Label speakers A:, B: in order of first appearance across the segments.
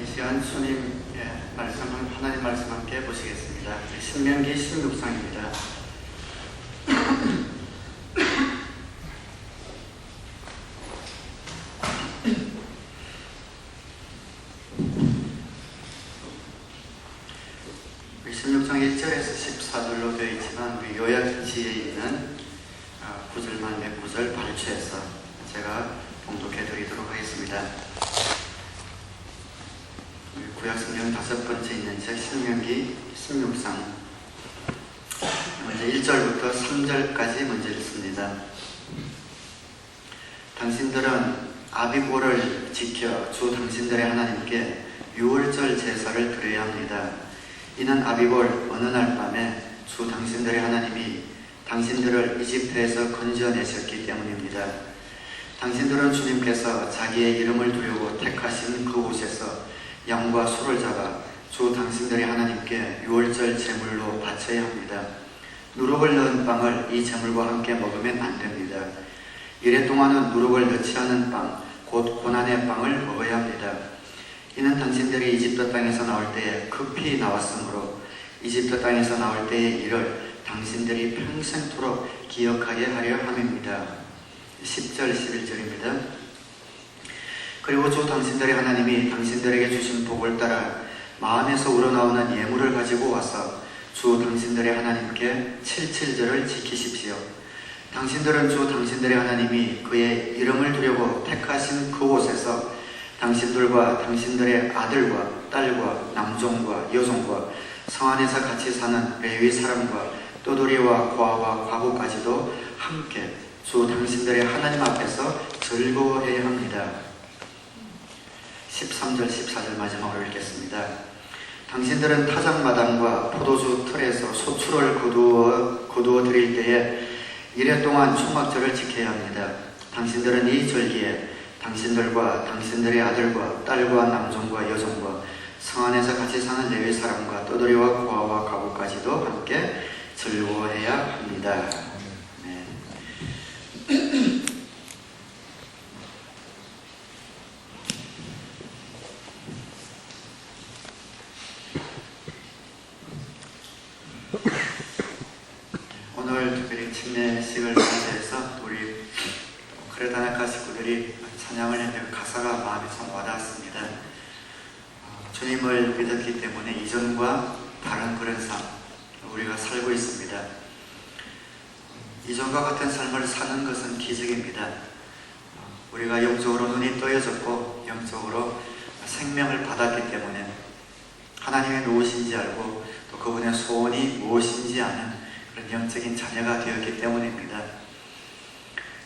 A: 이 시간 주님의 말씀, 하나님 말씀 함께 보시겠습니다. 신명기 16장입니다. 우리 16장 1절에서 14절로 되어 있지만 우리 요약지에 있는 구절만 몇 구절 발췌해서 제가 봉독해 드리도록 하겠습니다. 구약성경 5번째 있는 책 신명기 16장 먼저 1절부터 3절까지 먼저 읽습니다. 당신들은 아비보를 지켜 주 당신들의 하나님께 유월절 제사를 드려야 합니다. 이는 아비볼 어느 날 밤에 주 당신들의 하나님이 당신들을 이집트에서 건져내셨기 때문입니다. 당신들은 주님께서 자기의 이름을 두려고 택하신 그곳에서 양과 소를 잡아 주 당신들의 하나님께 유월절 제물로 바쳐야 합니다. 누룩을 넣은 빵을 이 제물과 함께 먹으면 안 됩니다. 이래 동안은 누룩을 넣지 않은 빵, 곧 고난의 빵을 먹어야 합니다. 이는 당신들이 이집트 땅에서 나올 때에 급히 나왔으므로 이집트 땅에서 나올 때의 일을 당신들이 평생토록 기억하게 하려 함입니다. 10절, 11절입니다. 그리고 주 당신들의 하나님이 당신들에게 주신 복을 따라 마음에서 우러나오는 예물을 가지고 와서 주 당신들의 하나님께 77절을 지키십시오. 당신들은 주 당신들의 하나님이 그의 이름을 두려고 택하신 그곳에서 당신들과 당신들의 아들과 딸과 남종과 여종과 성 안에서 같이 사는 레위 사람과 떠돌이와 고아와 과부까지도 함께 주 당신들의 하나님 앞에서 즐거워해야 합니다. 13절, 14절 마지막으로 읽겠습니다. 당신들은 타작마당과 포도주 틀에서 소출을 거두어 드릴 때에 이래 동안 초막절을 지켜야 합니다. 당신들은 이 절기에 당신들과 당신들의 아들과 딸과 남종과 여종과 성 안에서 같이 사는 레위 사람과 떠돌이와 고아와 과부까지도 함께 즐거워해야 합니다. 네. 오늘 특별히 침례식을 맞이해서 우리 크레다나카 식구들이 찬양을 했는데 가사가 마음에 참 와닿았습니다. 주님을 믿었기 때문에 이전과 다른 그런 삶 우리가 살고 있습니다. 이전과 같은 삶을 사는 것은 기적입니다. 우리가 영적으로 눈이 떠여졌고 영적으로 생명을 받았기 때문에 하나님이 누구신지 알고 또 그분의 소원이 무엇인지 아는 그런 영적인 자녀가 되었기 때문입니다.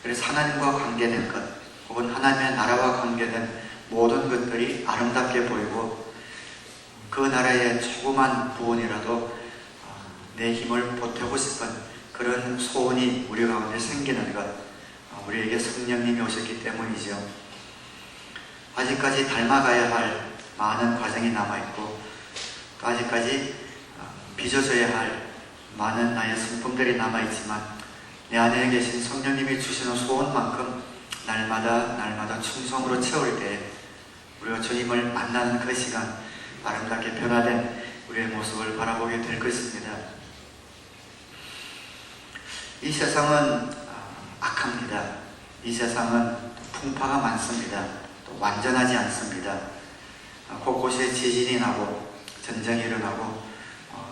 A: 그래서 하나님과 관계된 것 혹은 하나님의 나라와 관계된 모든 것들이 아름답게 보이고 그 나라의 조그만 부분이라도 내 힘을 보태고 싶은 그런 소원이 우리 가운데 생기는 것, 우리에게 성령님이 오셨기 때문이죠. 아직까지 닮아가야 할 많은 과정이 남아있고 또 아직까지 빚어져야 할 많은 나의 성품들이 남아있지만 내 안에 계신 성령님이 주시는 소원만큼 날마다 충성으로 채울 때 우리가 주님을 만나는 그 시간 아름답게 변화된 우리의 모습을 바라보게 될 것입니다. 이 세상은 악합니다. 이 세상은 풍파가 많습니다. 또 완전하지 않습니다. 곳곳에 지진이 나고 전쟁이 일어나고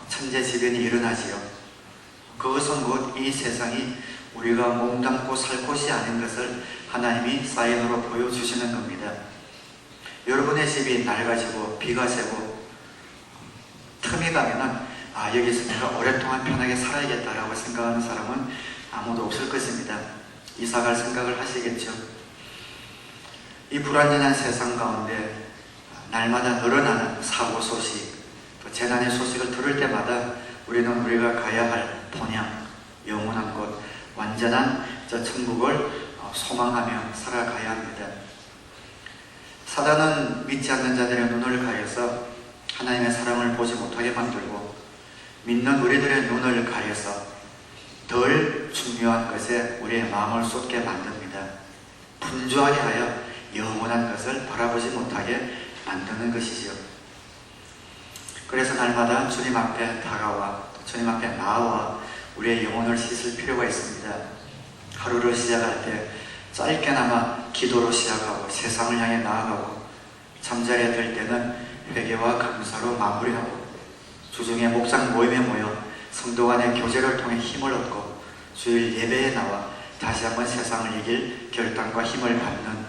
A: 천재지변이 일어나지요. 그것은 곧 이 세상이 우리가 몸담고 살 곳이 아닌 것을 하나님이 사인으로 보여주시는 겁니다. 여러분의 집이 낡아지고 비가 새고 틈이 가면은 여기서 내가 오랫동안 편하게 살아야겠다라고 생각하는 사람은 아무도 없을 것입니다. 이사갈 생각을 하시겠죠. 이 불완전한 세상 가운데 날마다 늘어나는 사고 소식, 또 재난의 소식을 들을 때마다 우리는 우리가 가야 할 본향, 영원한 곳, 완전한 저 천국을 소망하며 살아가야 합니다. 사단은 믿지 않는 자들의 눈을 가려서 하나님의 사랑을 보지 못하게 만들고 믿는 우리들의 눈을 가려서 덜 중요한 것에 우리의 마음을 쏟게 만듭니다. 분주하게 하여 영원한 것을 바라보지 못하게 만드는 것이죠. 그래서 날마다 주님 앞에 다가와 주님 앞에 나와 우리의 영혼을 씻을 필요가 있습니다. 하루를 시작할 때 짧게나마 기도로 시작하고 세상을 향해 나아가고 잠자리에 들 때는 회개와 감사로 마무리하고 주중에 목장 모임에 모여 성도 간의 교제를 통해 힘을 얻고 주일 예배에 나와 다시 한번 세상을 이길 결단과 힘을 받는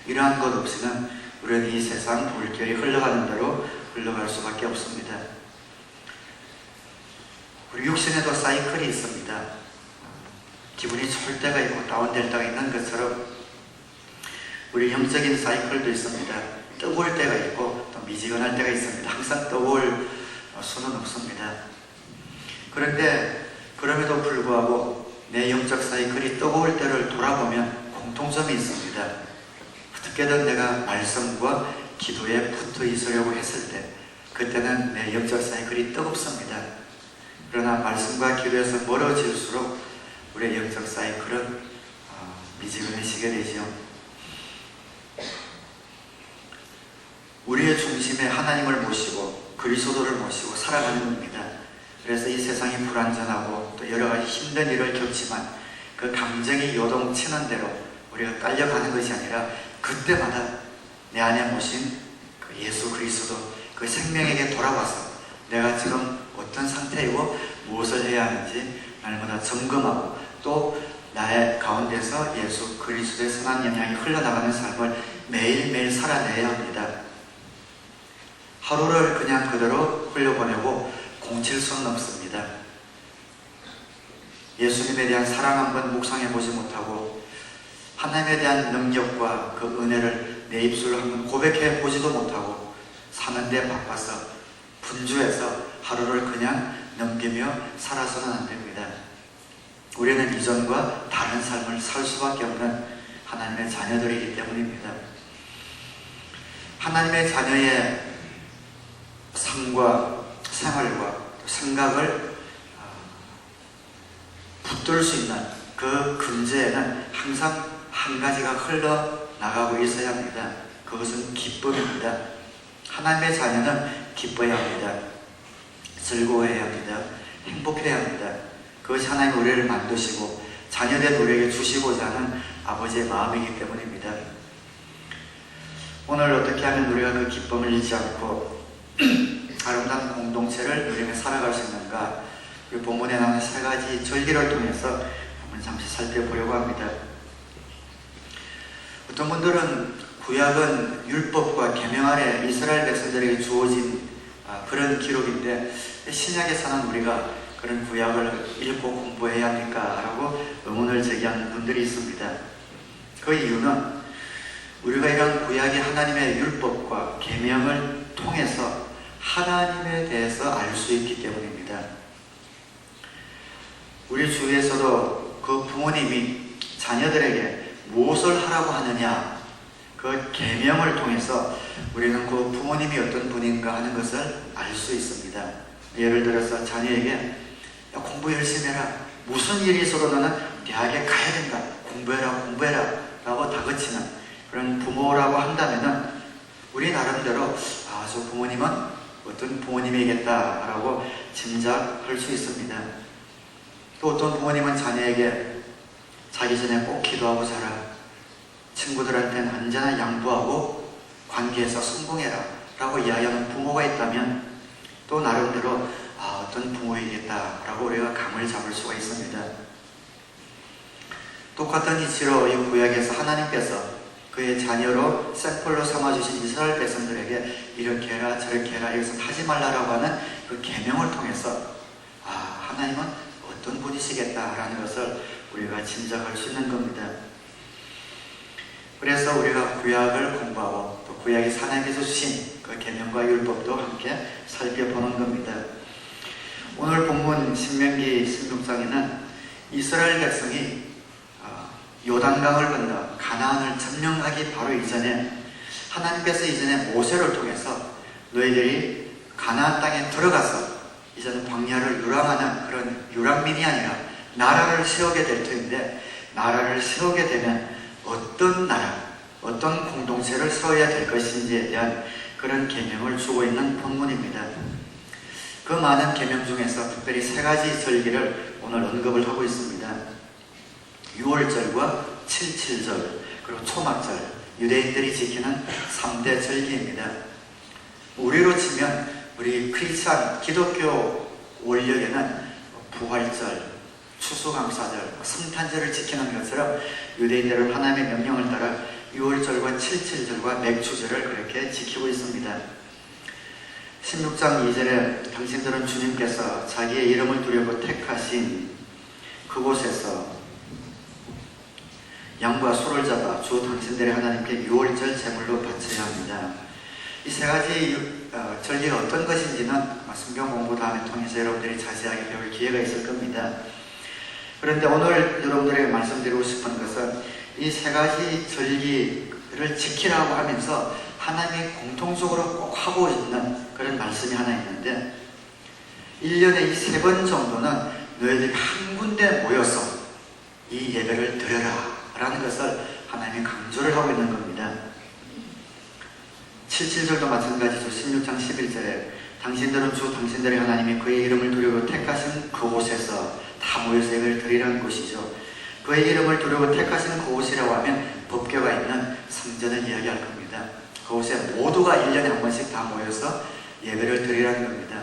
A: 이러한 것 없이는 우리는 이 세상 물결이 흘러가는 대로 흘러갈 수밖에 없습니다. 우리 육신에도 사이클이 있습니다. 기분이 좋을 때가 있고 다운될 때가 있는 것처럼 우리 영적인 사이클도 있습니다. 뜨거울 때가 있고 또 미지근할 때가 있습니다. 항상 뜨거울 수는 없습니다. 그런데 그럼에도 불구하고 내 영적 사이클이 뜨거울 때를 돌아보면 공통점이 있습니다. 어떻게든 내가 말씀과 기도에 붙어 있으려고 했을 때 그때는 내 영적 사이클이 뜨겁습니다. 그러나 말씀과 기도에서 멀어질수록 우리의 영적 사이클은 미지근해지게 되죠. 우리의 중심에 하나님을 모시고 그리스도를 모시고 살아가는 겁니다. 그래서 이 세상이 불완전하고 또 여러 가지 힘든 일을 겪지만 그 감정이 요동치는 대로 우리가 깔려가는 것이 아니라 그때마다 내 안에 모신 그 예수 그리스도 그 생명에게 돌아와서 내가 지금 어떤 상태이고 무엇을 해야 하는지 날마다 점검하고 또 나의 가운데서 예수 그리스도의 선한 영향이 흘러나가는 삶을 매일매일 살아내야 합니다. 하루를 그냥 그대로 흘려보내고 공칠 수는 없습니다. 예수님에 대한 사랑 한번 묵상해보지 못하고 하나님에 대한 능력과 그 은혜를 내 입술로 한번 고백해보지도 못하고 사는데 바빠서 분주해서 하루를 그냥 넘기며 살아서는 안 됩니다. 우리는 이전과 다른 삶을 살 수밖에 없는 하나님의 자녀들이기 때문입니다. 하나님의 자녀의 삶과 생활과 생각을 붙들 수 있는 그 근저에는 항상 한 가지가 흘러나가고 있어야 합니다. 그것은 기쁨입니다. 하나님의 자녀는 기뻐야 합니다. 즐거워해야 합니다. 행복해야 합니다. 그것이 하나님 우리를 만드시고 자녀된 우리에게 주시고자 하는 아버지의 마음이기 때문입니다. 오늘 어떻게 하면 우리가 그 기쁨을 잃지 않고 아름다운 공동체를 누리며 살아갈 수 있는가, 우리 본문에 나오는 세 가지 절기를 통해서 한번 잠시 살펴보려고 합니다. 어떤 분들은 구약은 율법과 계명 아래 이스라엘 백성들에게 주어진 그런 기록인데 신약에서는 우리가 그런 구약을 읽고 공부해야 합니까? 라고 의문을 제기하는 분들이 있습니다. 그 이유는 우리가 이런 구약의 하나님의 율법과 계명을 통해서 하나님에 대해서 알 수 있기 때문입니다. 우리 주위에서도 그 부모님이 자녀들에게 무엇을 하라고 하느냐, 그 계명을 통해서 우리는 그 부모님이 어떤 분인가 하는 것을 알 수 있습니다. 예를 들어서 자녀에게 야, 공부 열심히 해라, 무슨 일이 있어도 너는 대학에 가야 된다, 공부해라 라고 다그치는 그런 부모라고 한다면 우리 나름대로 저 부모님은 어떤 부모님이겠다 라고 짐작할 수 있습니다. 또 어떤 부모님은 자녀에게 자기 전에 꼭 기도하고 자라, 친구들한테는 언제나 양보하고 관계에서 성공해라 라고 이야기하는 부모가 있다면 또 나름대로 어떤 부모이겠다 라고 우리가 감을 잡을 수가 있습니다. 똑같은 이치로 이 구약에서 하나님께서 그의 자녀로 샘플로 삼아주신 이스라엘 백성들에게 이렇게 해라 저렇게 해라 이것은 하지 말라라고 하는 그 계명을 통해서 하나님은 어떤 분이시겠다라는 것을 우리가 짐작할 수 있는 겁니다. 그래서 우리가 구약을 공부하고 또 구약이 하나님께서 주신 그 계명과 율법도 함께 살펴보는 겁니다. 오늘 본문 신명기 16장에는 이스라엘 백성이 요단강을 건너 가나안을 점령하기 바로 이전에 하나님께서 이전에 모세를 통해서 너희들이 가나안 땅에 들어가서 이제는 광야를 유랑하는 그런 유랑민이 아니라 나라를 세우게 될 터인데, 나라를 세우게 되면 어떤 나라, 어떤 공동체를 세워야 될 것인지에 대한 그 그런 계명을 주고 있는 본문입니다. 그 많은 계명 중에서 특별히 세 가지 절기를 오늘 언급을 하고 있습니다. 6월절과 7.7절 그리고 초막절, 유대인들이 지키는 3대 절기입니다. 우리로 치면 우리 크리스찬 기독교 원력에는 부활절, 추수감사절, 성탄절을 지키는 것처럼 유대인들은 하나님의 명령을 따라 6월절과 7.7절과 맥주절을 그렇게 지키고 있습니다. 16장 2절에 당신들은 주님께서 자기의 이름을 두려고 택하신 그곳에서 양과 소를 잡아 주 당신들의 하나님께 6월절 제물로 바쳐야 합니다. 이 세 가지 절기가 어떤 것인지는 성경 공부 다음에 통해서 여러분들이 자세하게 배울 기회가 있을 겁니다. 그런데 오늘 여러분들에게 말씀드리고 싶은 것은 이 세 가지 절기를 지키라고 하면서 하나님이 공통적으로 꼭 하고 있는 그런 말씀이 하나 있는데 1년에 이 3번 정도는 너희들이 한 군데 모여서 이 예배를 드려라 라는 것을 하나님이 강조를 하고 있는 겁니다. 7.7절도 마찬가지죠. 16장 11절에 당신들은 주 당신들의 하나님이 그의 이름을 두려고 택하신 그곳에서 다 모여서 예배를 드리라는 곳이죠. 그의 이름을 두려고 택하시는 그곳이라고 하면 법궤가 있는 성전을 이야기할 겁니다. 그곳에 모두가 1년에 한 번씩 다 모여서 예배를 드리라는 겁니다.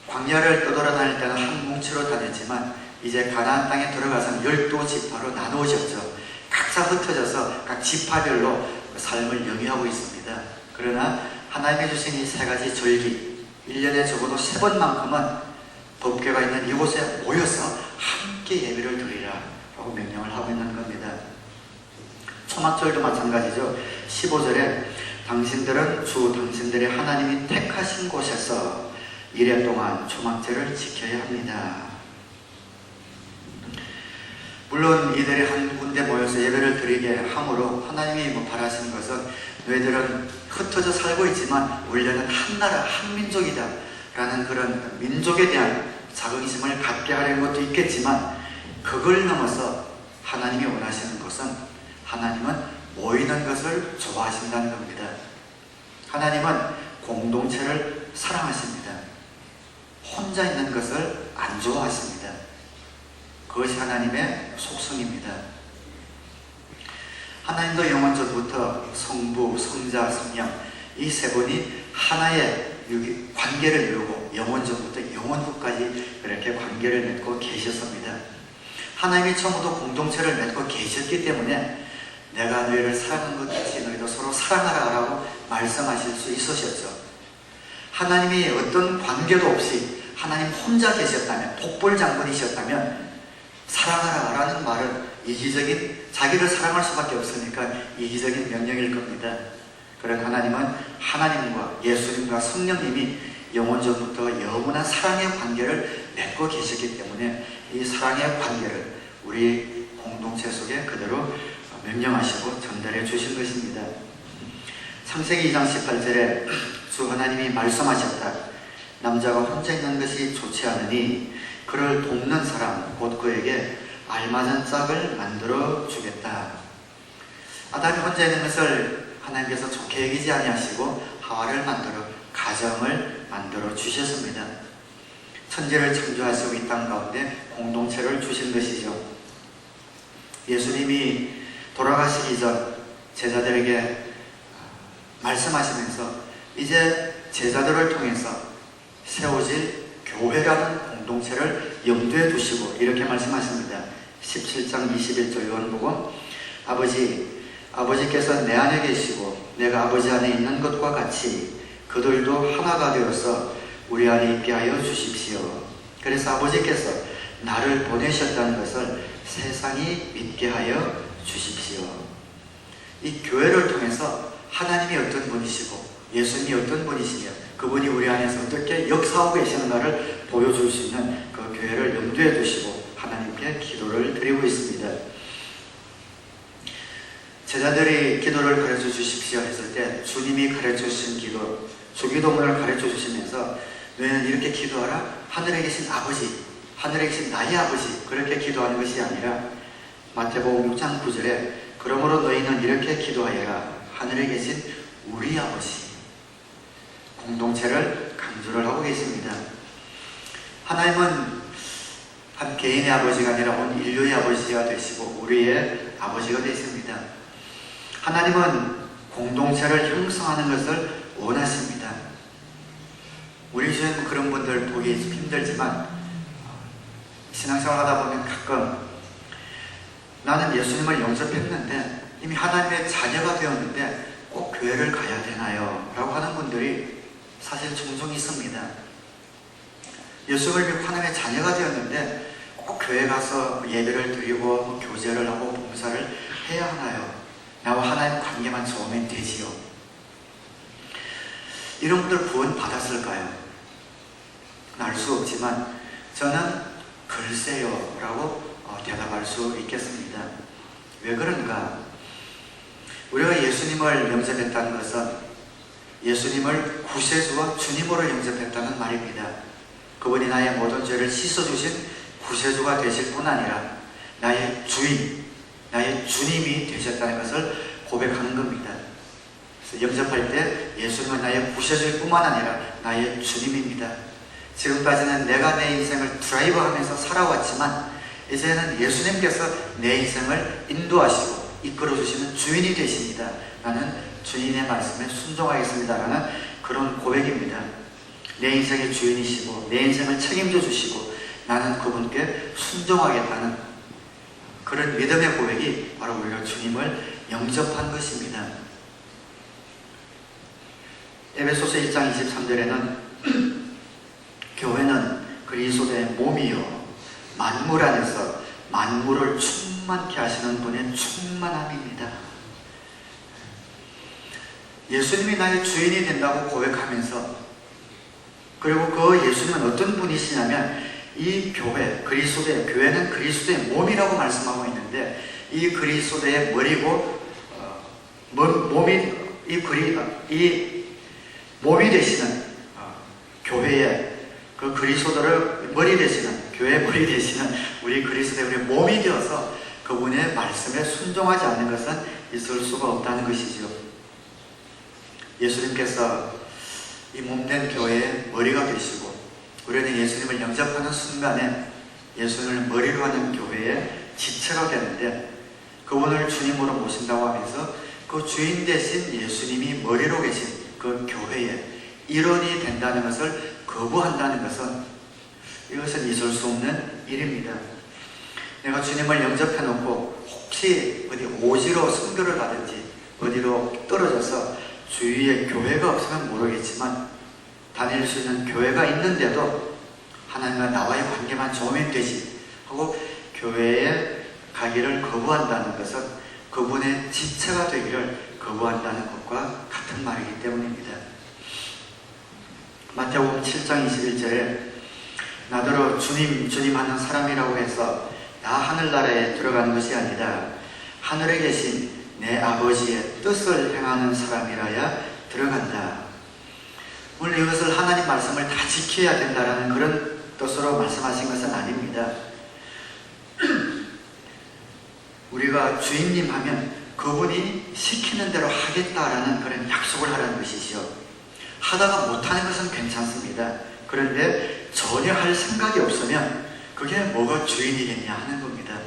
A: 광야를 떠돌아다닐 때는 한 뭉치로 다녔지만 이제 가나안 땅에 들어가서는 12지파로 나누어졌죠. 각자 흩어져서 각 지파별로 삶을 영위하고 있습니다. 그러나 하나님이 주신 이 세 가지 절기 1년에 적어도 3번만큼은 법궤가 있는 이곳에 모여서 함께 예배를 드리라 라고 명령을 하고 있는 겁니다. 초막절도 마찬가지죠. 15절에 당신들은 주 당신들의 하나님이 택하신 곳에서 1회 동안 초막절을 지켜야 합니다. 물론 이들이 한 군데 모여서 예배를 드리게 함으로 하나님이 바라시는 것은 너희들은 흩어져 살고 있지만 원래는 한 나라, 한 민족이다 라는 그런 민족에 대한 자긍심을 갖게 하려는 것도 있겠지만 그걸 넘어서 하나님이 원하시는 것은 하나님은 모이는 것을 좋아하신다는 겁니다. 하나님은 공동체를 사랑하십니다. 혼자 있는 것을 안 좋아하십니다. 그것이 하나님의 속성입니다. 하나님도 영원전부터 성부, 성자, 성령 이 세 분이 하나의 관계를 이루고 영원전부터 영원후까지 그렇게 관계를 맺고 계셨습니다. 하나님이 처음부터 공동체를 맺고 계셨기 때문에 내가 너희를 사랑한 것 같이 너희도 서로 사랑하라 라고 말씀하실 수 있으셨죠. 하나님이 어떤 관계도 없이 하나님 혼자 계셨다면, 독불장군이셨다면 사랑하라 라는 말은 이기적인, 자기를 사랑할 수밖에 없으니까 이기적인 명령일 겁니다. 그런 하나님은 하나님과 예수님과 성령님이 영원전부터 영원한 사랑의 관계를 맺고 계셨기 때문에 이 사랑의 관계를 우리 공동체 속에 그대로 명령하시고 전달해 주신 것입니다. 창세기 2장 18절에 주 하나님이 말씀하셨다. 남자가 혼자 있는 것이 좋지 않으니 그를 돕는 사람 곧 그에게 알맞은 짝을 만들어 주겠다. 아담이 혼자 있는 것을 하나님께서 좋게 여기지 아니하시고 하와를 만들어 가정을 만들어 주셨습니다. 천지를 창조하시고 이 땅 가운데 공동체를 주신 것이죠. 예수님이 돌아가시기 전 제자들에게 말씀하시면서 이제 제자들을 통해서 세워질 교회라는 공동체를 염두에 두시고 이렇게 말씀하십니다. 17장 21절 요한복음 아버지께서 내 안에 계시고 내가 아버지 안에 있는 것과 같이 그들도 하나가 되어서 우리 안에 있게 하여 주십시오. 그래서 아버지께서 나를 보내셨다는 것을 세상이 믿게 하여 주십시오. 이 교회를 통해서 하나님이 어떤 분이시고 예수님이 어떤 분이시며 그분이 우리 안에서 어떻게 역사하고 계시는가를 보여줄 수 있는 그 교회를 염두에 두시고 하나님께 기도를 드리고 있습니다. 제자들이 기도를 가르쳐 주십시오 했을 때 주님이 가르쳐 주신 기도, 주기도문을 가르쳐 주시면서 너희는 이렇게 기도하라. 하늘에 계신 아버지, 하늘에 계신 나의 아버지, 그렇게 기도하는 것이 아니라 마태복음 6장 9절에 그러므로 너희는 이렇게 기도하여라. 하늘에 계신 우리 아버지, 공동체를 강조를 하고 계십니다. 하나님은 한 개인의 아버지가 아니라 온 인류의 아버지가 되시고 우리의 아버지가 되십니다. 하나님은 공동체를 형성하는 것을 원하십니다. 우리 중에 그런 분들 보기 힘들지만 신앙생활 하다 보면 가끔 나는 예수님을 영접했는데 이미 하나님의 자녀가 되었는데 꼭 교회를 가야 되나요? 라고 하는 분들이 사실 종종 있습니다. 예수를 믿고 하나님의 자녀가 되었는데 꼭 교회 가서 예배를 드리고 교제를 하고 봉사를 해야 하나요? 나와 하나님 관계만 좋으면 되지요. 이런 분들 구원 받았을까요? 알 수 없지만 저는 글쎄요 라고 대답할 수 있겠습니다. 왜 그런가? 우리가 예수님을 영접했다는 것은 예수님을 구세주와 주님으로 영접했다는 말입니다. 그분이 나의 모든 죄를 씻어주신 구세주가 되실 뿐 아니라 나의 주인, 나의 주님이 되셨다는 것을 고백하는 겁니다. 그래서 영접할 때 예수님은 나의 구세주일 뿐만 아니라 나의 주님입니다. 지금까지는 내가 내 인생을 드라이브하면서 살아왔지만 이제는 예수님께서 내 인생을 인도하시고 이끌어주시는 주인이 되십니다. 나는 주인의 말씀에 순종하겠습니다 라는 그런 고백입니다. 내 인생의 주인이시고 내 인생을 책임져 주시고 나는 그분께 순종하겠다는 그런 믿음의 고백이 바로 우리가 주님을 영접한 것입니다. 에베소서 1장 23절에는 교회는 그리스도의 몸이요 만물 안에서 만물을 충만케 하시는 분의 충만함입니다. 예수님이 나의 주인이 된다고 고백하면서 그리고 그 예수님은 어떤 분이시냐면 이 교회는 그리스도의 몸이라고 말씀하고 있는데 이 그리스도의 머리고 몸이 되시는 교회의 그 그리스도를 머리 되시는 교회의 머리 되시는 우리 그리스도의 우리 몸이 되어서 그분의 말씀에 순종하지 않는 것은 있을 수가 없다는 것이죠. 예수님께서 이 몸된 교회의 머리가 되시고 우리는 예수님을 영접하는 순간에 예수님을 머리로 하는 교회의 지체가 되는데 그분을 주님으로 모신다고 하면서 그 주인 대신 예수님이 머리로 계신 그 교회의 일원이 된다는 것을 거부한다는 것은 이것은 있을 수 없는 일입니다. 내가 주님을 영접해놓고 혹시 어디 오지로 선교를 가든지 어디로 떨어져서 주위에 교회가 없으면 모르겠지만 다닐 수 있는 교회가 있는데도 하나님과 나와의 관계만 좋으면 되지 하고 교회에 가기를 거부한다는 것은 그분의 지체가 되기를 거부한다는 것과 같은 말이기 때문입니다. 마태복음 7장 21절에 나더러 주님 주님 하는 사람이라고 해서 나 하늘나라에 들어가는 것이 아니다. 하늘에 계신 내 아버지의 뜻을 행하는 사람이라야 들어간다. 오늘 이것을 하나님 말씀을 다 지켜야 된다는 그런 뜻으로 말씀하신 것은 아닙니다. 우리가 주인님 하면 그분이 시키는 대로 하겠다라는 그런 약속을 하라는 것이죠. 하다가 못하는 것은 괜찮습니다. 그런데 전혀 할 생각이 없으면 그게 뭐가 주인이겠냐 하는 겁니다.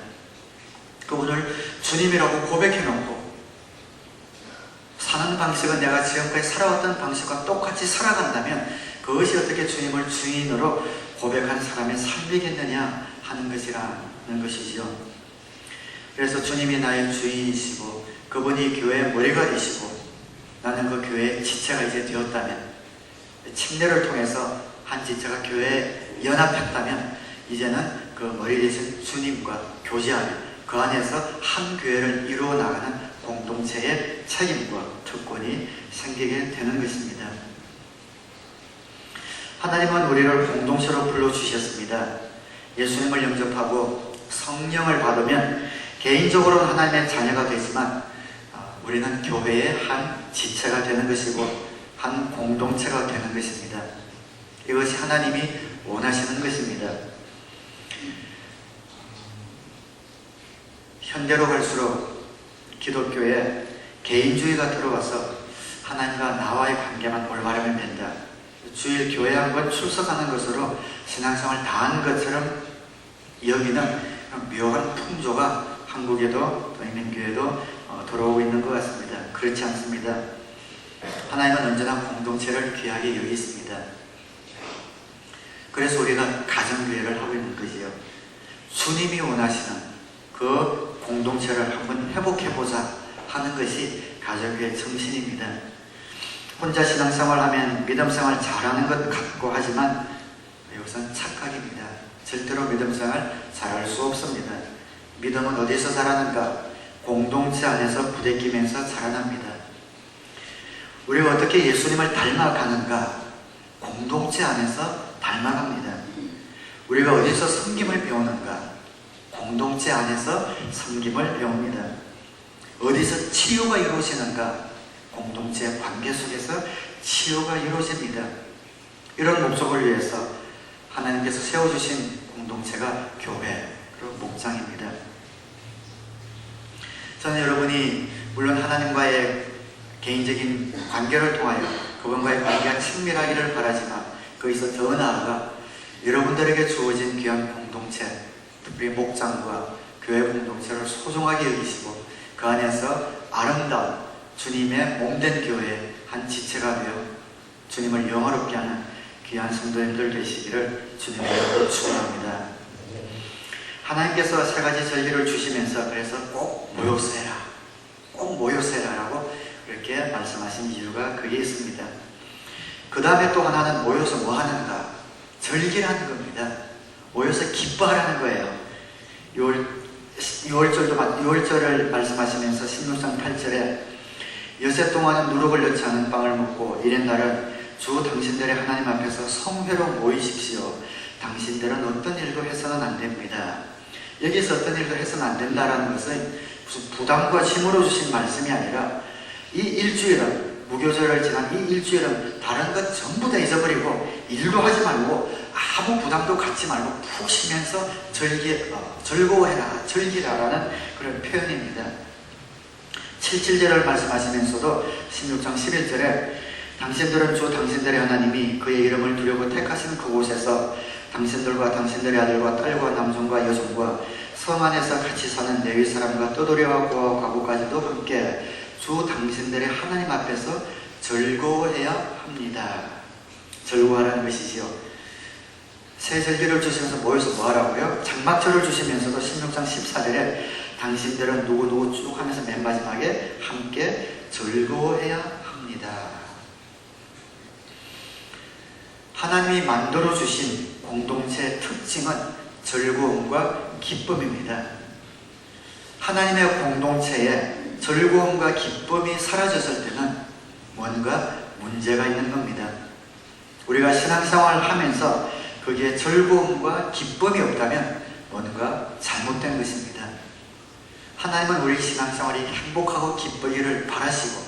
A: 그분을 주님이라고 고백해놓고 사는 방식은 내가 지금까지 살아왔던 방식과 똑같이 살아간다면 그것이 어떻게 주님을 주인으로 고백한 사람의 삶이겠느냐 하는 것이라는 것이죠. 그래서 주님이 나의 주인이시고 그분이 교회의 머리가 되시고 나는 그 교회의 지체가 이제 되었다면 침례를 통해서 한 지체가 교회에 연합했다면 이제는 그 머리 되신 주님과 교제하는 그 안에서 한 교회를 이루어 나가는 공동체의 책임과 특권이 생기게 되는 것입니다. 하나님은 우리를 공동체로 불러주셨습니다. 예수님을 영접하고 성령을 받으면 개인적으로는 하나님의 자녀가 되지만 우리는 교회의 한 지체가 되는 것이고 한 공동체가 되는 것입니다. 이것이 하나님이 원하시는 것입니다. 현대로 갈수록 기독교에 개인주의가 들어와서 하나님과 나와의 관계만 올바르면 된다. 주일 교회 한번 출석하는 것으로 신앙생활 다한 것처럼 여기는 묘한 풍조가 한국에도 또 인민교회도 돌아오고 있는 것 같습니다. 그렇지 않습니다. 하나님은 언제나 공동체를 귀하게 여기십니다. 그래서 우리가 가정교회를 하고 있는 거지요. 주님이 원하시는 그 공동체를 한번 회복해보자 하는 것이 가정교회의 정신입니다. 혼자 신앙생활하면 믿음생활 잘하는 것 같고 하지만 이것은 착각입니다. 절대로 믿음생활 잘할 수 없습니다. 믿음은 어디서 자라는가? 공동체 안에서 부대끼면서 자라납니다. 우리가 어떻게 예수님을 닮아가는가? 공동체 안에서 닮아갑니다. 우리가 어디서 섬김을 배우는가? 공동체 안에서 섬김을 배웁니다. 어디서 치유가 이루어지는가? 공동체 관계 속에서 치유가 이루어집니다. 이런 목적을 위해서 하나님께서 세워주신 공동체가 교회, 그리고 목장입니다. 저는 여러분이 물론 하나님과의 개인적인 관계를 통하여 그분과의 관계가 친밀하기를 바라지만 거기서 더 나아가 여러분들에게 주어진 귀한 공동체, 특별히 목장과 교회 공동체를 소중하게 여기시고 그 안에서 아름다운 주님의 몸된 교회의 한 지체가 되어 주님을 영화롭게 하는 귀한 성도님들 되시기를 주님으로 축원합니다. 하나님께서 세 가지 절기를 주시면서 그래서 꼭 모여서 해라, 꼭 모여서 해라라고 이렇게 말씀하신 이유가 거기에 있습니다. 그 다음에 또 하나는 모여서 뭐 하는가? 절기라는 겁니다. 모여서 기뻐하라는 거예요. 6월절을 말씀하시면서 16장 8절에 여세 동안은 누룩을 넣지 않은 빵을 먹고 이른 날은 주 당신들의 하나님 앞에서 성회로 모이십시오. 당신들은 어떤 일도 해서는 안 됩니다. 여기서 어떤 일도 해서는 안 된다라는 것은 무슨 부담과 짐으로 주신 말씀이 아니라 이 일주일은, 무교절을 지난 이 일주일은 다른 것 전부 다 잊어버리고 일도 하지 말고 아무 부담도 갖지 말고 푹 쉬면서 즐거워해라, 즐기라라는 그런 표현입니다. 77절을 말씀하시면서도 16장 11절에 당신들은 주 당신들의 하나님이 그의 이름을 두려고 택하신 그곳에서 당신들과 당신들의 아들과 딸과 남종과 여종과 성 안에서 같이 사는 레위 사람과 떠돌이와 고아와 과부까지도 함께 주 당신들의 하나님 앞에서 즐거워해야 합니다. 즐거워하라는 것이지요. 새 절기를 주시면서 모여서 뭐 하라고요? 장막절을 주시면서도 16장 14절에 당신들은 누구 쭉 하면서 맨 마지막에 함께 즐거워해야 합니다. 하나님이 만들어주신 공동체의 특징은 즐거움과 기쁨입니다. 하나님의 공동체에 즐거움과 기쁨이 사라졌을 때는 뭔가 문제가 있는 겁니다. 우리가 신앙생활을 하면서 거기에 즐거움과 기쁨이 없다면 뭔가 잘못된 것입니다. 하나님은 우리 신앙생활이 행복하고 기쁘기를 바라시고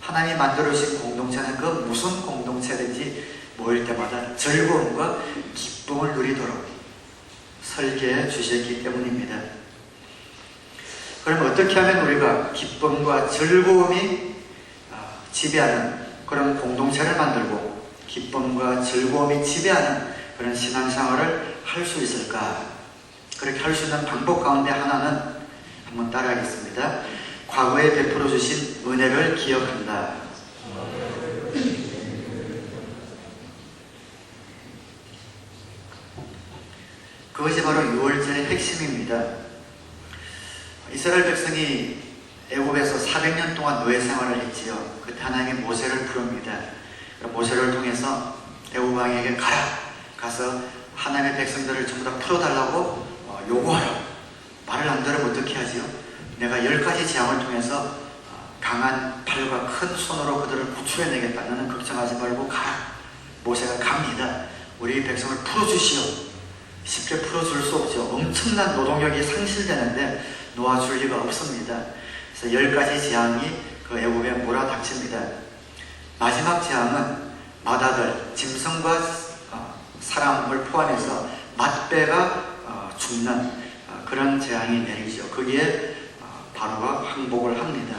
A: 하나님이 만들어주신 공동체는 그 무슨 공동체든지 모일 때마다 즐거움과 기쁨을 누리도록 설계해 주셨기 때문입니다. 그럼 어떻게 하면 우리가 기쁨과 즐거움이 지배하는 그런 공동체를 만들고 기쁨과 즐거움이 지배하는 그런 신앙생활을 할 수 있을까? 그렇게 할 수 있는 방법 가운데 하나는 한번 따라하겠습니다. 과거에 베풀어 주신 은혜를 기억한다. 그것이 바로 6월절의 핵심입니다. 이스라엘 백성이 애굽에서 400년 동안 노예 생활을 했지요. 그때 하나님이 모세를 부릅니다. 모세를 통해서 애굽 왕에게 가서 하나님의 백성들을 전부 다 풀어달라고 요구하라. 말을 안 들으면 어떻게 하지요? 내가 10가지 재앙을 통해서 강한 팔과 큰 손으로 그들을 구출해내겠다. 너는 걱정하지 말고 가라. 모세가 갑니다. 우리 백성을 풀어주시오. 쉽게 풀어줄 수 없죠. 엄청난 노동력이 상실되는데 놓아줄 리가 없습니다. 그래서 10가지 재앙이 그 애굽에 몰아닥칩니다. 마지막 재앙은 마다들, 짐승과 사람을 포함해서 맏배가 죽는 그런 재앙이 내리죠. 거기에 바로가 항복을 합니다.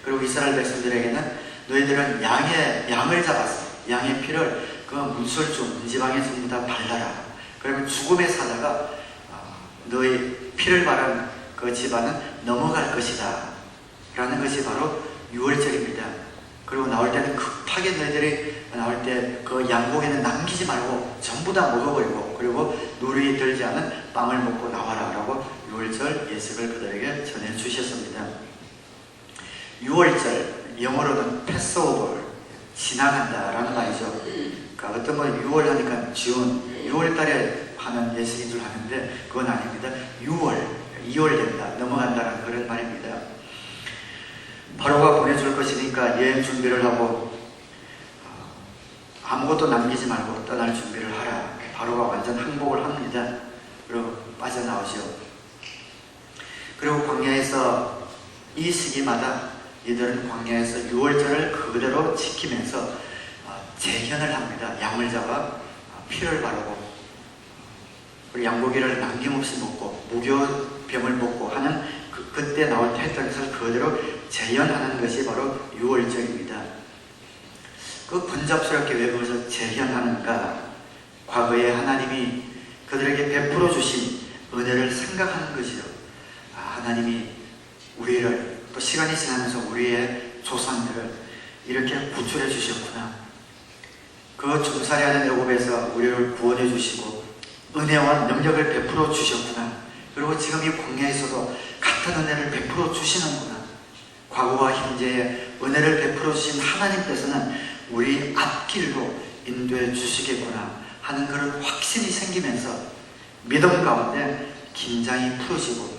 A: 그리고 이스라엘 백성들에게는 너희들은 양을 잡았어. 양의 피를 그 문설주, 문지방에 전부 다 발라라. 그러면 죽음의 사자가 너희 피를 바른 그 집안은 넘어갈 것이다. 라는 것이 바로 유월절입니다. 그리고 나올 때는 급하게 너희들이 나올 때 그 양고기는 남기지 말고 전부 다 먹어버리고, 그리고 누리 들지 않은 빵을 먹고 나와라 라고 유월절 예식을 그들에게 전해주셨습니다. 유월절, 영어로는 패스오버, 지나간다 라는 말이죠. 그러니까 어떤 건 6월 하니까 준, 6월달에 하는 예식인 줄 아는데 그건 아닙니다. 2월 된다, 넘어간다는 그런 말입니다. 바로가 보내줄 것이니까 여행 준비를 하고 아무것도 남기지 말고 떠날 준비를 하라. 바로가 완전 항복을 합니다. 그리고 빠져나오죠. 그리고 광야에서 이 시기마다 이들은 광야에서 6월절을 그대로 지키면서 재현을 합니다. 양을 잡아 피를 바르고, 그리고 양고기를 남김없이 먹고 무교병을 먹고 하는 그때 나올 때 했던 것을 그대로 재현하는 것이 바로 6월절입니다. 그 번잡스럽게 왜 그것을 재현하는가? 과거에 하나님이 그들에게 베풀어 주신 은혜를 생각하는 것이요. 하나님이 우리를 또 시간이 지나면서 우리의 조상들을 이렇게 구출해 주셨구나. 그 종살이하는 애굽에서 우리를 구원해 주시고 은혜와 능력을 베풀어 주셨구나. 그리고 지금 이 광야에서도 같은 은혜를 베풀어 주시는구나. 과거와 현재의 은혜를 베풀어 주신 하나님께서는 우리 앞길로 인도해 주시겠구나 하는 그런 확신이 생기면서 믿음 가운데 긴장이 풀어지고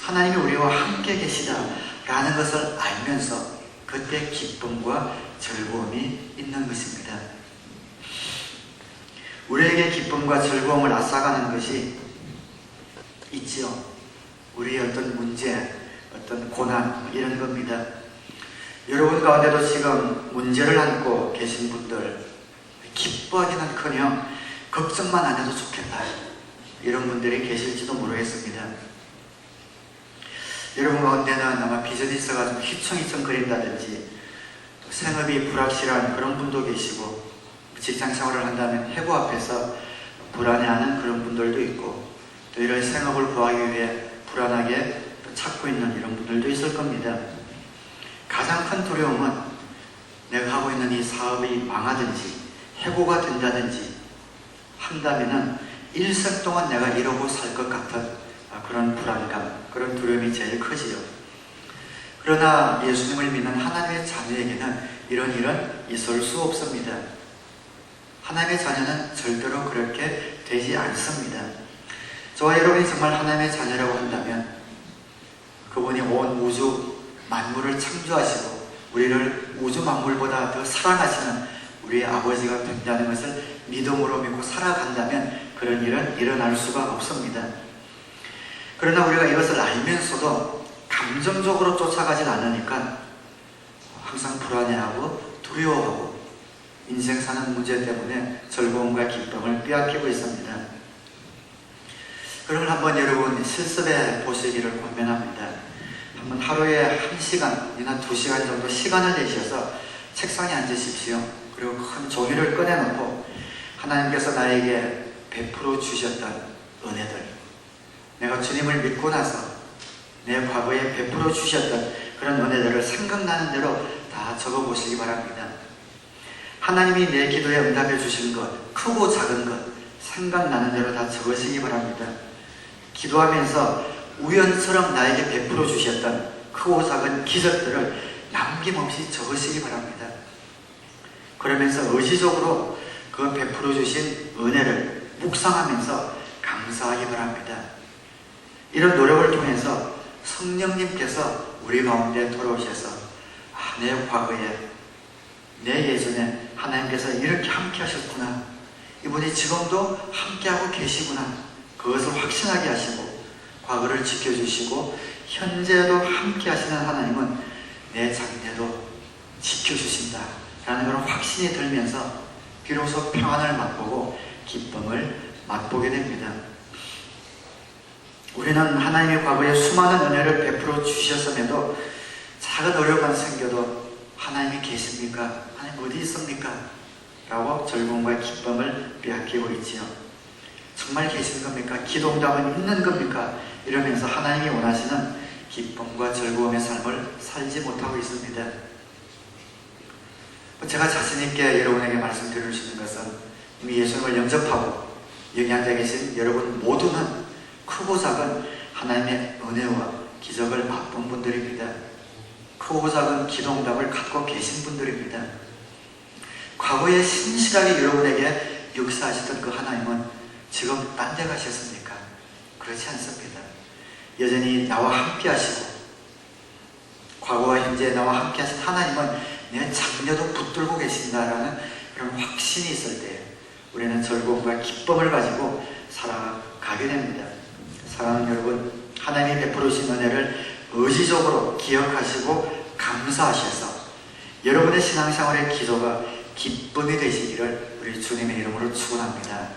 A: 하나님이 우리와 함께 계시다라는 것을 알면서 그때 기쁨과 즐거움이 있는 것입니다. 우리에게 기쁨과 즐거움을 앗아가는 것이 있지요. 우리의 어떤 문제, 어떤 고난 이런 겁니다. 여러분 가운데도 지금 문제를 안고 계신 분들, 기뻐하기는커녕 걱정만 안 해도 좋겠다 이런 분들이 계실지도 모르겠습니다. 여러분 가운데는 아마 비즈니스가 좀 휘청휘청거린다든지 생업이 불확실한 그런 분도 계시고, 직장생활을 한다면 해고 앞에서 불안해하는 그런 분들도 있고, 또 이런 생업을 구하기 위해 불안하게 찾고 있는 이런 분들도 있을 겁니다. 가장 큰 두려움은 내가 하고 있는 이 사업이 망하든지 해고가 된다든지 한다면은 일생 동안 내가 이러고 살 것 같은 그런 불안감, 그런 두려움이 제일 크지요. 그러나 예수님을 믿는 하나님의 자녀에게는 이런 일은 있을 수 없습니다. 하나님의 자녀는 절대로 그렇게 되지 않습니다. 저와 여러분이 정말 하나님의 자녀라고 한다면 그분이 온 우주 만물을 창조하시고 우리를 우주 만물보다 더 사랑하시는 우리의 아버지가 된다는 것을 믿음으로 믿고 살아간다면 그런 일은 일어날 수가 없습니다. 그러나 우리가 이것을 알면서도 감정적으로 쫓아가진 않으니까 항상 불안해하고 두려워하고 인생 사는 문제 때문에 즐거움과 기쁨을 빼앗기고 있습니다. 그러면 한번 여러분 실습해 보시기를 권면합니다. 한번 하루에 1시간이나 2시간 정도 시간을 내셔서 책상에 앉으십시오. 그리고 큰 종이를 꺼내놓고 하나님께서 나에게 베풀어 주셨던 은혜들, 내가 주님을 믿고 나서 내 과거에 베풀어 주셨던 그런 은혜들을 생각나는 대로 다 적어보시기 바랍니다. 하나님이 내 기도에 응답해 주신 것, 크고 작은 것 생각나는 대로 다 적으시기 바랍니다. 기도하면서 우연처럼 나에게 베풀어 주셨던 크고 작은 기적들을 남김없이 적으시기 바랍니다. 그러면서 의지적으로 그 베풀어 주신 은혜를 묵상하면서 감사하기 바랍니다. 이런 노력을 통해서 성령님께서 우리 가운데 돌아오셔서 내 과거에, 내 예전에 하나님께서 이렇게 함께 하셨구나, 이분이 지금도 함께하고 계시구나, 그것을 확신하게 하시고 과거를 지켜주시고 현재도 함께 하시는 하나님은 내 장래도 지켜주신다 라는 그런 확신이 들면서 비로소 평안을 맛보고 기쁨을 맛보게 됩니다. 우리는 하나님의 과거에 수많은 은혜를 베풀어 주셨음에도 작은 어려움만 생겨도 하나님이 계십니까? 하나님 어디 있습니까? 라고 즐거움과 기쁨을 빼앗기고 있지요. 정말 계신 겁니까? 기도응답은 있는 겁니까? 이러면서 하나님이 원하시는 기쁨과 즐거움의 삶을 살지 못하고 있습니다. 제가 자신있게 여러분에게 말씀드릴 수 있는 것은 이미 예수님을 영접하고 여기 앉아 계신 여러분 모두는 크고 작은 하나님의 은혜와 기적을 맛본 분들입니다. 크고 작은 기도응답을 갖고 계신 분들입니다. 과거에 신실하게 여러분에게 역사하시던 그 하나님은 지금 딴 데 가셨습니까? 그렇지 않습니다. 여전히 나와 함께 하시고 과거와 현재 나와 함께 하신 하나님은 내 장래도 붙들고 계신다라는 그런 확신이 있을 때 우리는 즐거움과 기쁨을 가지고 살아가게 됩니다. 사랑하는 여러분, 하나님이 베풀어 주신 은혜를 의지적으로 기억하시고 감사하셔서 여러분의 신앙생활의 기도가 기쁨이 되시기를 우리 주님의 이름으로 축원합니다.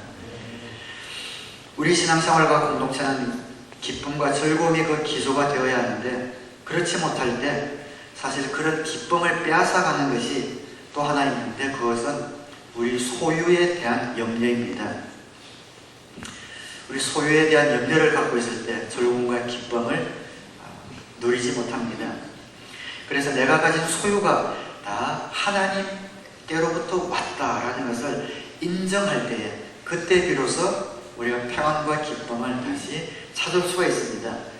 A: 우리 신앙생활과 공동체는 기쁨과 즐거움이 그 기초가 되어야 하는데 그렇지 못할 때 사실 그런 기쁨을 빼앗아가는 것이 또 하나 있는데 그것은 우리 소유에 대한 염려입니다. 우리 소유에 대한 염려를 갖고 있을 때 즐거움과 기쁨을 누리지 못합니다. 그래서 내가 가진 소유가 다 하나님께로부터 왔다라는 것을 인정할 때에 그때 비로소 우리가 평안과 기쁨을 다시 찾을 수가 있습니다.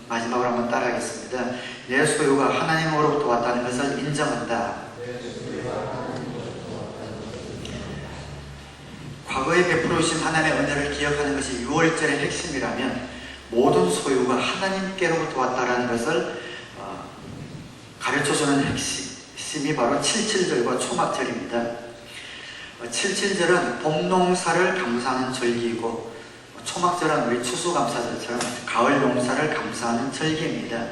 A: 마지막으로 한번 따라하겠습니다. 내 소유가 하나님으로부터 왔다는 것을 인정한다. 과거에 베풀어 주신 하나님의 은혜를 기억하는 것이 6월절의 핵심이라면 모든 소유가 하나님께로부터 왔다는 것을 가르쳐주는 핵심이 바로 77절과 초막절입니다. 77절은 봄농사를 감사하는 절기이고 초막절은 우리 추수감사절처럼 가을 농사를 감사하는 절기입니다.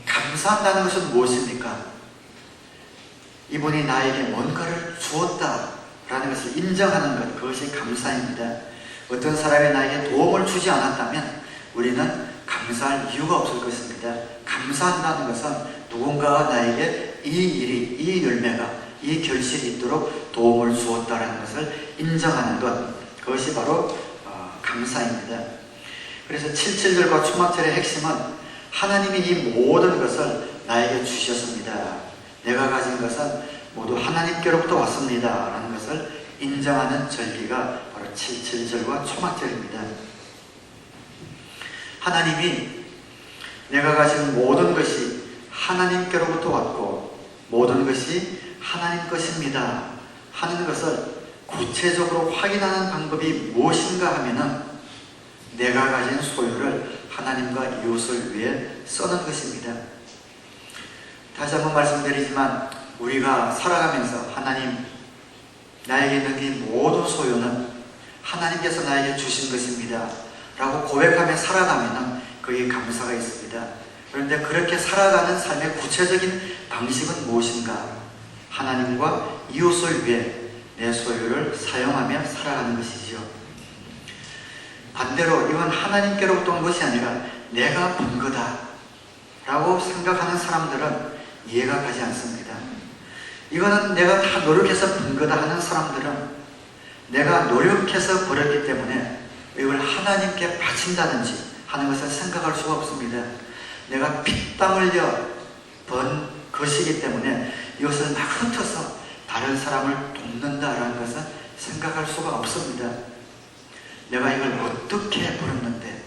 A: 감사한다는 것은 무엇입니까? 이분이 나에게 뭔가를 주었다라는 것을 인정하는 것, 그것이 감사입니다. 어떤 사람이 나에게 도움을 주지 않았다면 우리는 감사할 이유가 없을 것입니다. 감사한다는 것은 누군가가 나에게 이 일이, 이 열매가, 이 결실이 있도록 도움을 주었다는 것을 인정하는 것, 그것이 바로 감사입니다. 그래서 77절과 초막절의 핵심은 하나님이 이 모든 것을 나에게 주셨습니다. 내가 가진 것은 모두 하나님께로부터 왔습니다 라는 것을 인정하는 절기가 바로 77절과 초막절입니다. 하나님이 내가 가진 모든 것이 하나님께로부터 왔고 모든 것이 하나님 것입니다 하는 것을 구체적으로 확인하는 방법이 무엇인가 하면은 내가 가진 소유를 하나님과 이웃을 위해 쓰는 것입니다. 다시 한번 말씀드리지만 우리가 살아가면서 하나님, 나에게 있는 이 모든 소유는 하나님께서 나에게 주신 것입니다 라고 고백하며 살아가면 거기에 감사가 있습니다. 그런데 그렇게 살아가는 삶의 구체적인 방식은 무엇인가? 하나님과 이웃을 위해 내 소유를 사용하며 살아가는 것이지요. 반대로 이건 하나님께로부터 온 것이 아니라 내가 번 거다 라고 생각하는 사람들은 이해가 가지 않습니다. 이거는 내가 다 노력해서 번 거다 하는 사람들은 내가 노력해서 벌었기 때문에 이걸 하나님께 바친다든지 하는 것을 생각할 수가 없습니다. 내가 피땀 흘려 번 것이기 때문에 이것을 막 흩어서 다른 사람을 돕는다라는 것은 생각할 수가 없습니다. 내가 이걸 어떻게 벌었는데,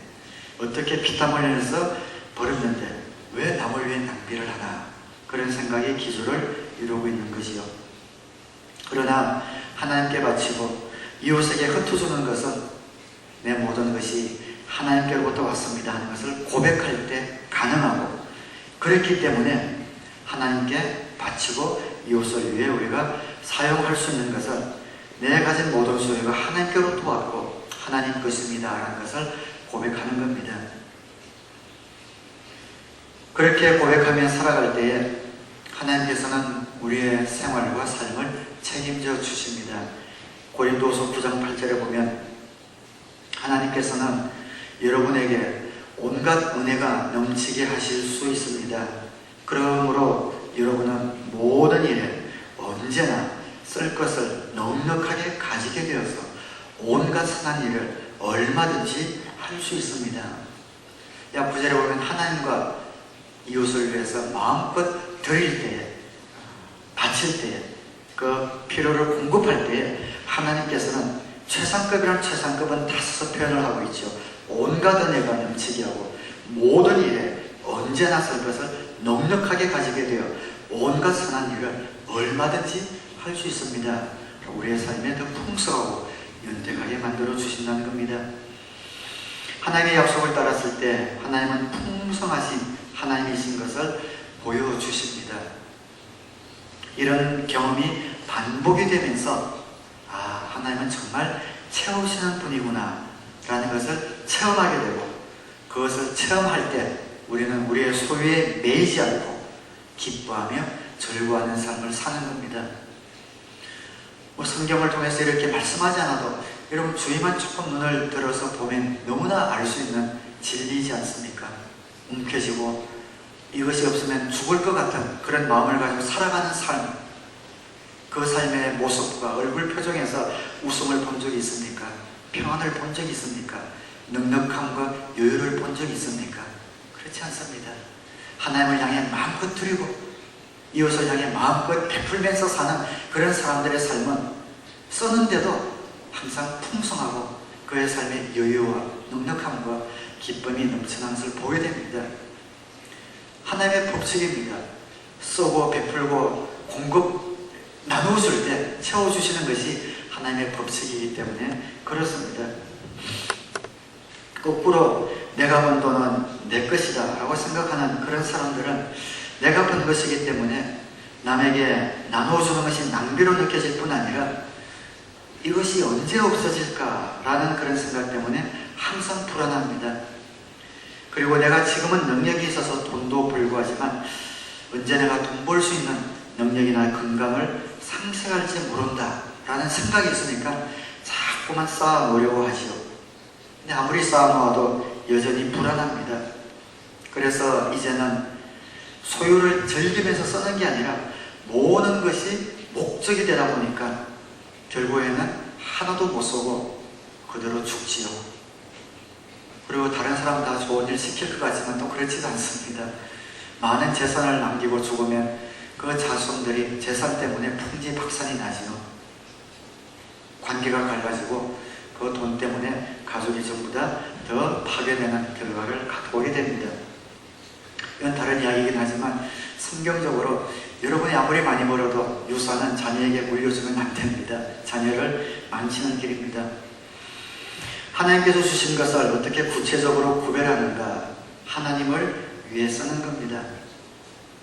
A: 어떻게 피땀 흘려서 벌었는데 왜 남을 위해 낭비를 하나, 그런 생각이 기조를 이루고 있는 것이요. 그러나 하나님께 바치고 이웃에게 흩어주는 것은 내 모든 것이 하나님께로부터 왔습니다 하는 것을 고백할 때 가능하고, 그렇기 때문에 하나님께 바치고 이웃을 위해 우리가 사용할 수 있는 것은 내 가진 모든 소유가 하나님께로부터 왔고 하나님 것입니다 라는 것을 고백하는 겁니다. 그렇게 고백하며 살아갈 때에 하나님께서는 우리의 생활과 삶을 책임져 주십니다. 고린도서 9장 8절에 보면 하나님께서는 여러분에게 온갖 은혜가 넘치게 하실 수 있습니다. 그러므로 여러분은 모든 일에 언제나 쓸 것을 넉넉하게 가지게 되어서 온갖 선한 일을 얼마든지 할 수 있습니다. 야, 9절에 보면 하나님과 이웃을 위해서 마음껏 드릴 때에, 바칠 때에, 그 필요를 공급할 때에 하나님께서는 최상급이란 최상급은 다 써서 표현을 하고 있죠. 온갖 은혜가 넘치게 하고 모든 일에 언제나 쓸 것을 넉넉하게 가지게 되어 온갖 선한 일을 얼마든지 할 수 있습니다. 우리의 삶에 더 풍성하고 윤택하게 만들어 주신다는 겁니다. 하나님의 약속을 따랐을 때 하나님은 풍성하신 하나님이신 것을 보여주십니다. 이런 경험이 반복이 되면서 하나님은 정말 채우시는 분이구나 라는 것을 체험하게 되고, 그것을 체험할 때 우리는 우리의 소유에 매이지 않고 기뻐하며 즐거워하는 삶을 사는 겁니다. 성경을 통해서 이렇게 말씀하지 않아도 여러분 주위만 조금 눈을 들어서 보면 너무나 알 수 있는 진리이지 않습니까? 움켜쥐고 이것이 없으면 죽을 것 같은 그런 마음을 가지고 살아가는 삶, 그 삶의 모습과 얼굴 표정에서 웃음을 본 적이 있습니까? 평안을 본 적이 있습니까? 넉넉함과 여유를 본 적이 있습니까? 그렇지 않습니다. 하나님을 향해 마음껏 드리고 이웃을 향해 마음껏 베풀면서 사는 그런 사람들의 삶은 쓰는데도 항상 풍성하고 그의 삶의 여유와 넉넉함과 기쁨이 넘치는 것을 보게 됩니다. 하나님의 법칙입니다. 쓰고 베풀고 공급 나누어줄 때 채워주시는 것이 하나님의 법칙이기 때문에 그렇습니다. 거꾸로 내가 번 돈은 내 것이다 라고 생각하는 그런 사람들은 내가 번 것이기 때문에 남에게 나눠주는 것이 낭비로 느껴질 뿐 아니라 이것이 언제 없어질까 라는 그런 생각 때문에 항상 불안합니다. 그리고 내가 지금은 능력이 있어서 돈도 벌고 하지만 언제 내가 돈 벌 수 있는 능력이나 건강을 상실할지 모른다 라는 생각이 있으니까 자꾸만 쌓아 놓으려고 하지요. 근데 아무리 쌓아 놓아도 여전히 불안합니다. 그래서 이제는 소유를 즐기면서 쓰는 게 아니라 모든 것이 목적이 되다 보니까 결국에는 하나도 못 쓰고 그대로 죽지요. 그리고 다른 사람 다 좋은 일 시킬 것 같지만 또 그렇지도 않습니다. 많은 재산을 남기고 죽으면 그 자손들이 재산 때문에 풍지박산이 나지요. 관계가 갈라지고 그 돈 때문에 가족이 전부 다 더 파괴되는 결과를 갖고 오게 됩니다. 이건 다른 이야기이긴 하지만 성경적으로 여러분이 아무리 많이 벌어도 유산은 자녀에게 물려주면 안 됩니다. 자녀를 망치는 길입니다. 하나님께서 주신 것을 어떻게 구체적으로 구별하는가? 하나님을 위해 쓰는 겁니다.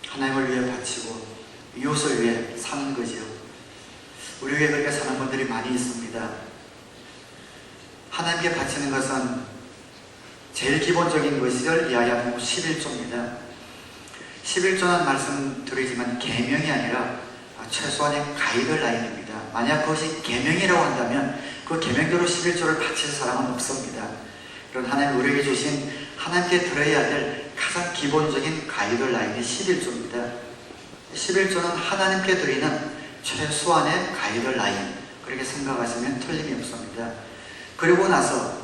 A: 하나님을 위해 바치고 이웃을 위해 사는 거지요. 우리 교회에 그렇게 사는 분들이 많이 있습니다. 하나님께 바치는 것은 제일 기본적인 것을 이야기하는 11조입니다. 11조는 말씀드리지만 계명이 아니라 최소한의 가이드라인입니다. 만약 그것이 계명이라고 한다면 그 계명대로 11조를 바칠 사람은 없습니다. 그런 하나님 우리에게 주신 하나님께 들어야 될 가장 기본적인 가이드라인이 11조입니다. 11조는 하나님께 드리는 최소한의 가이드라인, 그렇게 생각하시면 틀림이 없습니다. 그리고 나서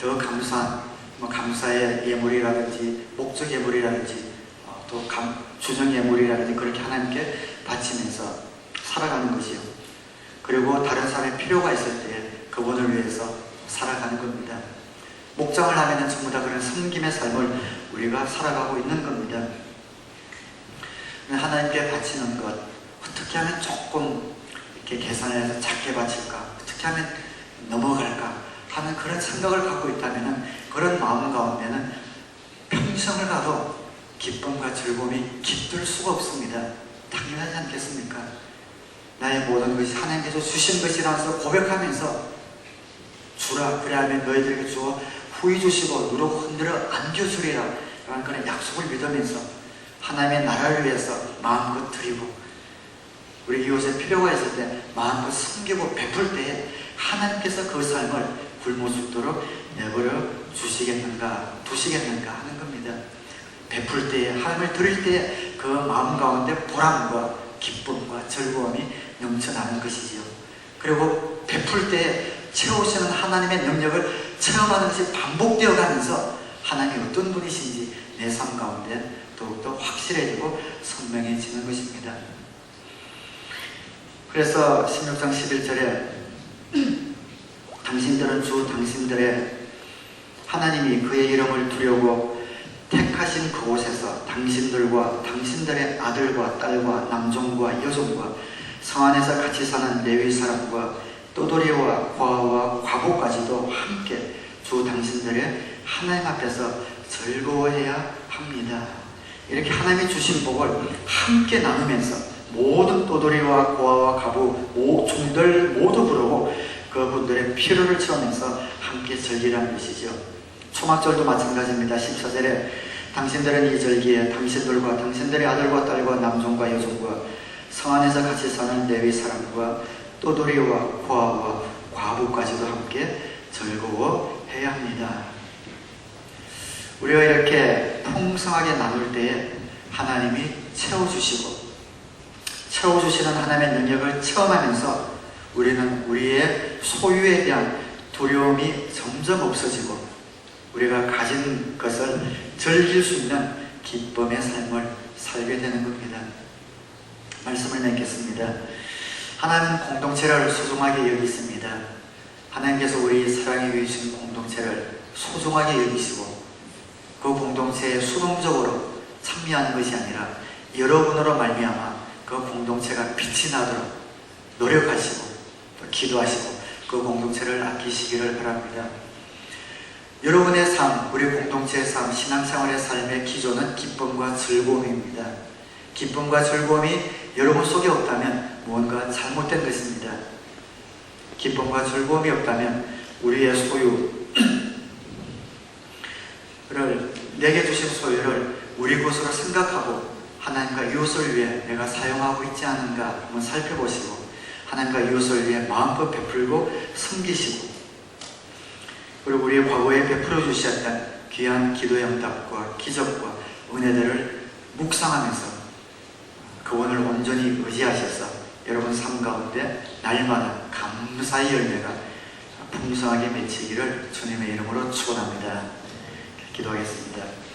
A: 더 감사한 감사의 예물이라든지 목적 예물이라든지 또 주정 예물이라든지 그렇게 하나님께 바치면서 살아가는 것이요. 그리고 다른 사람의 필요가 있을 때 그분을 위해서 살아가는 겁니다. 목장을 하면은 전부 다 그런 섬김의 삶을 우리가 살아가고 있는 겁니다. 하나님께 바치는 것, 어떻게 하면 조금 이렇게 계산을 해서 작게 바칠까, 어떻게 하면 넘어갈까 하는 그런 생각을 갖고 있다면 그런 마음 가운데는 평생을 가도 기쁨과 즐거움이 깃들 수가 없습니다. 당연하지 않겠습니까? 나의 모든 것이 하나님께서 주신 것이라서 고백하면서 주라, 그래야면 너희들에게 주어 후히 주시고 누르고 흔들어 안겨주리라 라는 그런 약속을 믿으면서 하나님의 나라를 위해서 마음껏 드리고 우리 이웃에 필요가 있을 때 마음껏 섬기고 베풀 때에 하나님께서 그 삶을 굶어 죽도록 내버려 두시겠는가 하는 겁니다. 베풀 때에, 하나님을 드릴 때에 그 마음 가운데 보람과 기쁨과 즐거움이 넘쳐나는 것이지요. 그리고 베풀 때에 채우시는 하나님의 능력을 체험하는 것이 반복되어 가면서 하나님이 어떤 분이신지 내 삶 가운데 더욱더 확실해지고 선명해지는 것입니다. 그래서 16장 11절에 당신들은 주 당신들의 하나님이 그의 이름을 두려고 택하신 그곳에서 당신들과 당신들의 아들과 딸과 남종과 여종과 성 안에서 같이 사는 레위 사람과 또도리와 고아와 과부까지도 함께 주 당신들의 하나님 앞에서 즐거워해야 합니다. 이렇게 하나님이 주신 복을 함께 나누면서 모든 또도리와 고아와 과부 종들 모두 부르고 그분들의 필요를 채우면서 함께 즐기라는 것이죠. 초막절도 마찬가지입니다. 14절에 당신들은 이 절기에 당신들과 당신들의 아들과 딸과 남종과 여종과 성 안에서 같이 사는 레위 사람과 또도리와 고아와 과부까지도 함께 즐거워해야 합니다. 우리가 이렇게 풍성하게 나눌 때에 하나님이 채워주시는 하나님의 능력을 체험하면서 우리는 우리의 소유에 대한 두려움이 점점 없어지고 우리가 가진 것을 즐길 수 있는 기쁨의 삶을 살게 되는 겁니다. 말씀을 맺겠습니다. 하나님은 공동체를 소중하게 여기십니다. 하나님께서 우리 사랑해 주신 공동체를 소중하게 여기시고 그 공동체에 수동적으로 참여하는 것이 아니라 여러분으로 말미암아 그 공동체가 빛이 나도록 노력하시고 또 기도하시고 그 공동체를 아끼시기를 바랍니다. 여러분의 삶, 우리 공동체의 삶, 신앙생활의 삶의 기조는 기쁨과 즐거움입니다. 기쁨과 즐거움이 여러분 속에 없다면 무언가 잘못된 것입니다. 기쁨과 즐거움이 없다면 우리의 소유를, 내게 주신 소유를 우리 것으로 생각하고 하나님과 이웃을 위해 내가 사용하고 있지 않은가 한번 살펴보시고 하나님과 이웃을 위해 마음껏 베풀고 섬기시고 그리고 우리의 과거에 베풀어 주셨던 귀한 기도의 응답과 기적과 은혜들을 묵상하면서 그분을 온전히 의지하셔서 여러분 삶 가운데 날마다 감사의 열매가 풍성하게 맺히기를 주님의 이름으로 축원합니다. 기도하겠습니다.